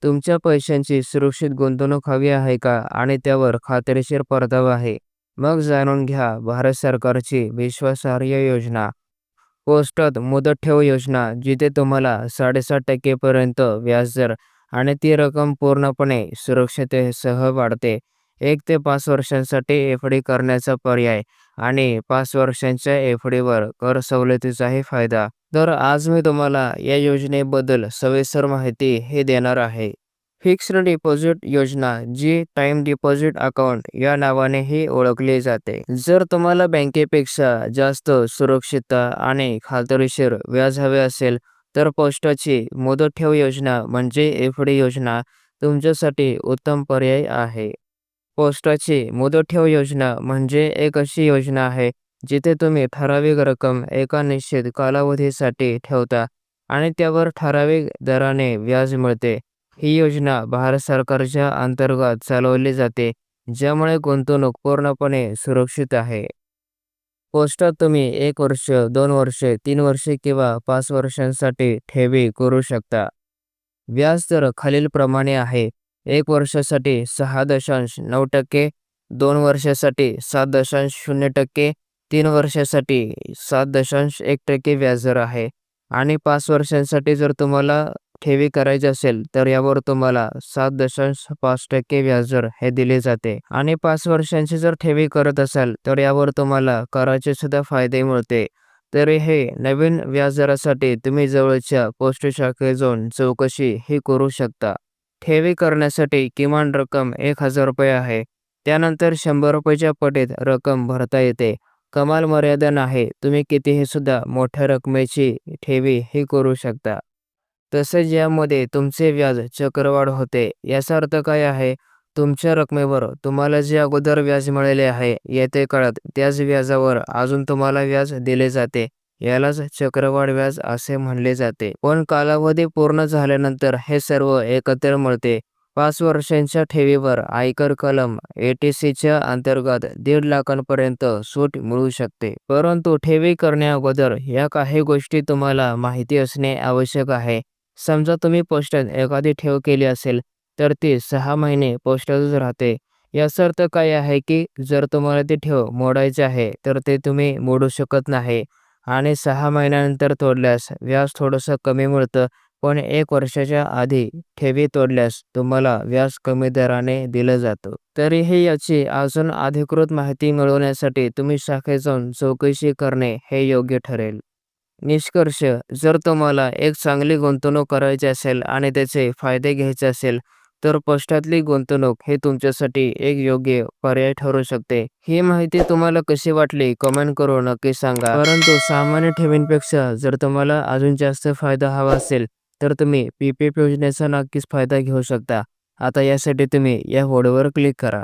तुमच्या पैशांची सुरक्षित गुंतवणूक हवी आहे का आणि त्यावर खात्रीशीर परतावा आहे? मग जाणून घ्या भारत सरकारची विश्वासार्ह योजना. पोस्टात मुदत ठेव योजना, जिथे तुम्हाला 7.5% पर्यंत व्याजदर आणि ती रक्कम पूर्णपणे सुरक्षिततेसह वाढते. 1 ते 5 वर्षांसाठी एफ-डी करण्याचा पर्याय आणि 5 वर्षांच्या एफ-डीवर कर सवलतीचाही फायदा. तर आज मी तुम्हाला या योजनेबद्दल सविस्तर माहिती हे देणार आहे. फिक्स्ड डिपॉझिट योजना, जी टाइम डिपॉझिट अकाउंट या नावानेही ओळखली जाते. जर तुम्हाला बँकेपेक्षा जास्त सुरक्षितता आणि खात्रीशीर व्याज हवे असेल, तर पोस्टाची मुदत ठेव योजना म्हणजे एफ-डी योजना तुमच्यासाठी उत्तम पर्याय आहे. पोस्टाची मुदत ठेव योजना म्हणजे एक अशी योजना आहे जिथे तुम्ही ठराविक रक्कम एका निश्चित कालावधीसाठी ठेवता आणि त्यावर ठराविक दराने व्याज मिळते. ही योजना भारत सरकारच्या अंतर्गत चालवली जाते, ज्यामुळे गुंतवणूक पूर्णपणे सुरक्षित आहे. पोस्टात तुम्ही 1 वर्ष, 2 वर्षे, 3 वर्षे किंवा 5 वर्षांसाठी ठेवी करू शकता. व्याज दर खालीलप्रमाणे आहे. 1 वर्षासाठी 6.9%, 2 वर्षासाठी 7.0%, 3 वर्षासाठी 7.1% व्याजदर आहे आणि 5 वर्षांसाठी जर तुम्हाला ठेवी करायची असेल, तर यावर तुम्हाला 7.5% व्याजदर हे दिले जाते आणि 5 वर्षांची जर ठेवी करत असाल, तर यावर तुम्हाला कराचे सुद्धा फायदे मिळते. तर हे नवीन व्याजदरासाठी तुम्ही जवळच्या पोस्ट शाखेत जाऊन चौकशी ही करू शकता. ठेवी करण्यासाठी किमान रक्कम ₹1000 आहे. त्यानंतर ₹100च्या पटीत रक्कम भरता येते. कमाल मर्यादा नाही. तुम्ही कितीही सुद्धा मोठ्या रकमेची ठेवी ही करू शकता. तसेच यामध्ये तुमचे व्याज चक्रवाढ होते. याचा अर्थ काय आहे? तुमच्या रकमेवर तुम्हाला जे अगोदर व्याज मिळाले आहे, येत्या काळात त्याच व्याजावर अजून तुम्हाला व्याज दिले जाते. यालाच चक्रवाढ व्याज असे म्हणले जाते. पण कालावधी पूर्ण झाल्यानंतर हे सर्व एकत्र मिळते. 5 वर्षांच्या ठेवीवर आयकर कलम 86च्या अंतर्गत 1.5 लाखांपर्यंत सूट मिळू शकते. परंतु ठेवी करण्याअगोदर या काही गोष्टी तुम्हाला माहिती असणे आवश्यक आहे. समजा तुम्ही पोस्टात एखादी ठेव केली असेल, तर ती 6 महिने पोस्टातच राहते. याचा अर्थ काय आहे की जर तुम्हाला ती ठेव मोडायची आहे, तर ते तुम्ही मोडू शकत नाही आणि 6 महिन्यानंतर तोडल्यास व्याज थोडंसं कमी मिळतं. पण 1 वर्षाच्या आधी ठेवी तोडल्यास तुम्हाला व्याज कमी दराने दिलं जातं. तरीही याची अजून अधिकृत माहिती मिळवण्यासाठी तुम्ही शाखेत जाऊन चौकशी करणे हे योग्य ठरेल. निष्कर्ष: जर तुम्हाला एक चांगली गुंतवणूक करायची असेल आणि त्याचे फायदे घ्यायचे असेल, तर पोस्टातली गुंतवणूक हे तुमच्यासाठी एक योग्य पर्याय ठरू शकते. ही माहिती तुम्हाला कशी वाटली कमेंट करून नक्की सांगा. परंतु सामान्य ठेवींपेक्षा जर तुम्हाला अजून जास्त फायदा हवा असेल, तर तुम्ही पी-पी-एफ योजनेचा नक्कीच फायदा घेऊ शकता. आता यासाठी तुम्ही या व्हिडिओवर क्लिक करा.